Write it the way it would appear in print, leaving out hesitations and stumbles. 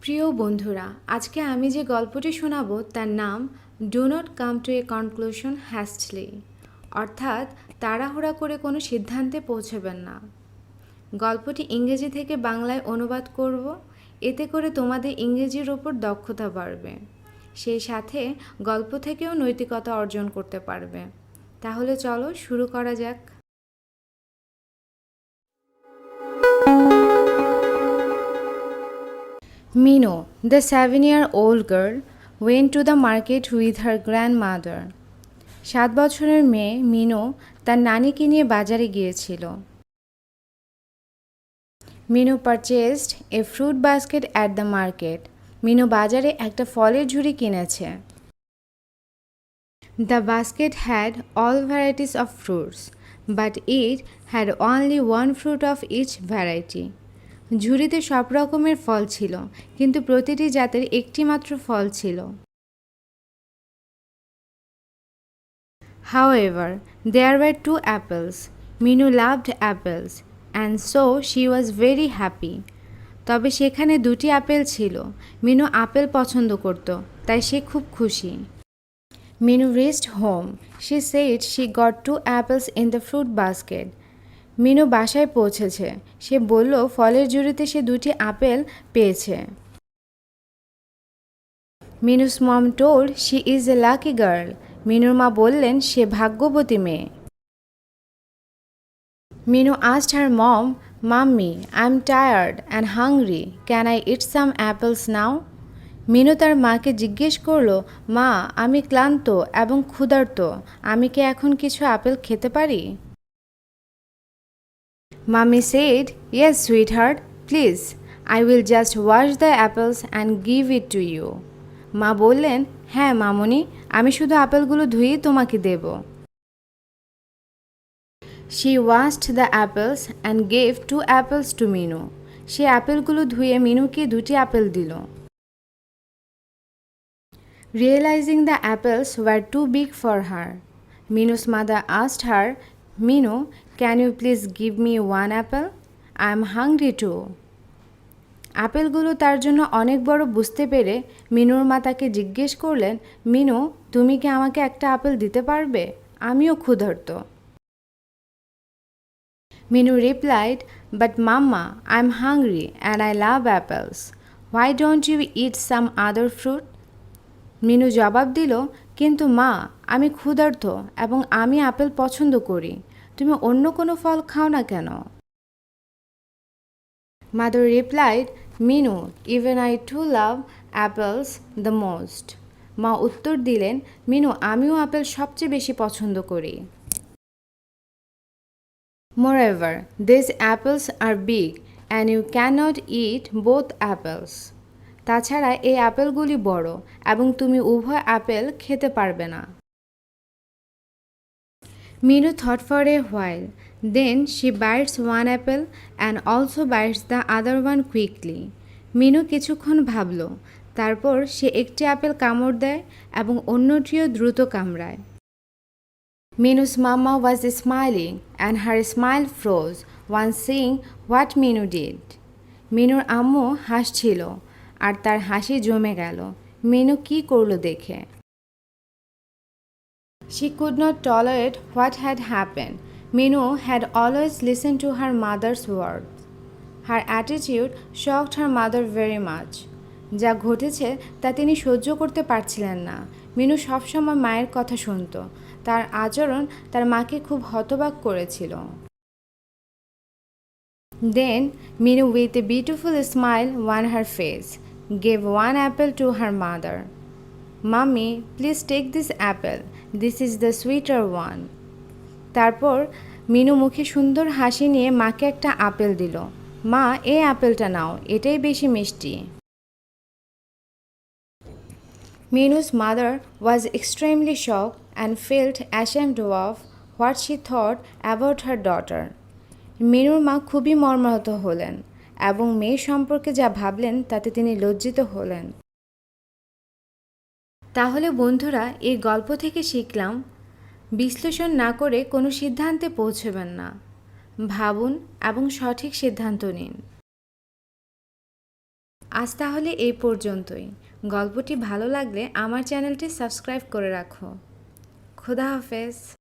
প্রিয় বন্ধুরা, আজকে আমি যে গল্পটি শোনাবো তার নাম do not come to a conclusion hastily, অর্থাৎ তাড়াহুড়া করে কোনো সিদ্ধান্তে পৌঁছবেন না। গল্পটি ইংরেজি থেকে বাংলায় অনুবাদ করব, এতে করে তোমাদের ইংরেজির ওপর দক্ষতা বাড়বে, সেই সাথে গল্প থেকেও নৈতিকতা অর্জন করতে পারবে। তাহলে চলো শুরু করা যাক। Mino, the 7-year-old girl, went to the market with her grandmother. 7 বছরের মেয়ে মিনো তার নানিকে নিয়ে বাজারে গিয়েছিল। Mino purchased a fruit basket at the market. Mino বাজারে একটা ফলের ঝুড়ি কিনেছে। The basket had all varieties of fruits, but it had only one fruit of each variety. ঝুড়িতে সব রকমের ফল ছিল, কিন্তু প্রতিটি জাতের একটি মাত্র ফল ছিল। However, there were 2 apples. Minu loved apples, and so she was very happy. তবে সেখানে 2টি আপেল ছিল। মিনু আপেল পছন্দ করত, তাই সে খুব খুশি। Minu reached home. She said she got 2 apples in the fruit basket. Minu বাসায় পৌঁছেছে। সে বলল ফলের ঝুড়িতে সে 2টি আপেল পেয়েছে। মিনু's mom told she is a lucky girl. মিনুর মা বললেন সে ভাগ্যবতী মেয়ে। Minu asked her mom, "Mummy, I'm tired and hungry. Can I eat some apples now?" Minu তার মাকে জিজ্ঞেস করল, মা, আমি ক্লান্ত এবং ক্ষুধার্ত, আমি কি এখন কিছু আপেল খেতে পারি? Mummy said, "Yes, sweetheart, please. I will just wash the apples and give it to you." মা বললেন, হ্যাঁ মামুনি, আমি শুধু আপেলগুলো ধুয়েই তোমাকে দেব। She washed the apples and gave 2 apples to Minu. সে আপেলগুলো ধুয়ে মিনুকে 2টি আপেল দিল। Realizing the apples were too big for her, Minu's mother asked her, "Minu, can you please give me 1 apple? I am hungry too." আপেলগুলো তার জন্য অনেক বড় বুঝতে পেরে মিনুর মা তাকে জিজ্ঞেস করলেন, মিনু, তুমি কি আমাকে একটা আপেল দিতে পারবে? আমিও ক্ষুধার্ত। Minu replied, "But Mama, I'm hungry and I love apples. Why don't you eat some other fruit?" Minu জবাব দিল, কিন্তু মা, আমি ক্ষুধার্ত এবং আমি আপেল পছন্দ করি, তুমি অন্য কোনো ফল খাও না কেন? Mother replied, "Minu, even I too love apples the most." মা উত্তর দিলেন, মিনু, আমিও আপেল সবচেয়ে বেশি পছন্দ করি। Moreover, these apples are big and you cannot eat both apples. তাছাড়া এই আপেলগুলি বড় এবং তুমি উভয় আপেল খেতে পারবে না। Minu thought for a while. Then she bites one apple and also bites the other one quickly. Minu কিছুক্ষণ ভাবল, তারপর সে একটি আপেল কামড় দেয় এবং অন্যটিও দ্রুত কামড়ায়। Minu's mama was smiling and her smile froze when seeing what Minu did. মিনুর আম্মু হাসছিল আর তার হাসি জমে গেল মিনু কি করলো দেখে। She could not tolerate what had happened. Minu had always listened to her mother's words. Her attitude shocked her mother very much. যা ঘটেছে তা তিনি সহ্য করতে পারছিলেন না। মিনু সবসময় মায়ের কথা শুনত। তার আচরণ তার মাকে খুব হতবাক করেছিল। Then Minu, with a beautiful smile on her face, gave 1 apple to her mother. "Mommy, please take this apple. This is the sweeter one." তারপর মিনু মুখে সুন্দর হাসি নিয়ে মাকে একটা আপেল দিল। মা, এই আপেলটা নাও, এটাই বেশি মিষ্টি। Minu's mother was extremely shocked and felt ashamed of what she thought about her daughter. মিনুর মা খুবই মর্মাহত হলেন এবং মেয়ে সম্পর্কে যা ভাবলেন তাতে তিনি লজ্জিত হলেন। তাহলে বন্ধুরা, এই গল্প থেকে শিখলাম, বিশ্লেষণ না করে কোনো সিদ্ধান্তে পৌঁছবেন না, ভাবুন এবং সঠিক সিদ্ধান্ত নিন। আজ তাহলে এই পর্যন্তই। গল্পটি ভালো লাগলে আমার চ্যানেলটি সাবস্ক্রাইব করে রাখো। খোদা হাফেজ।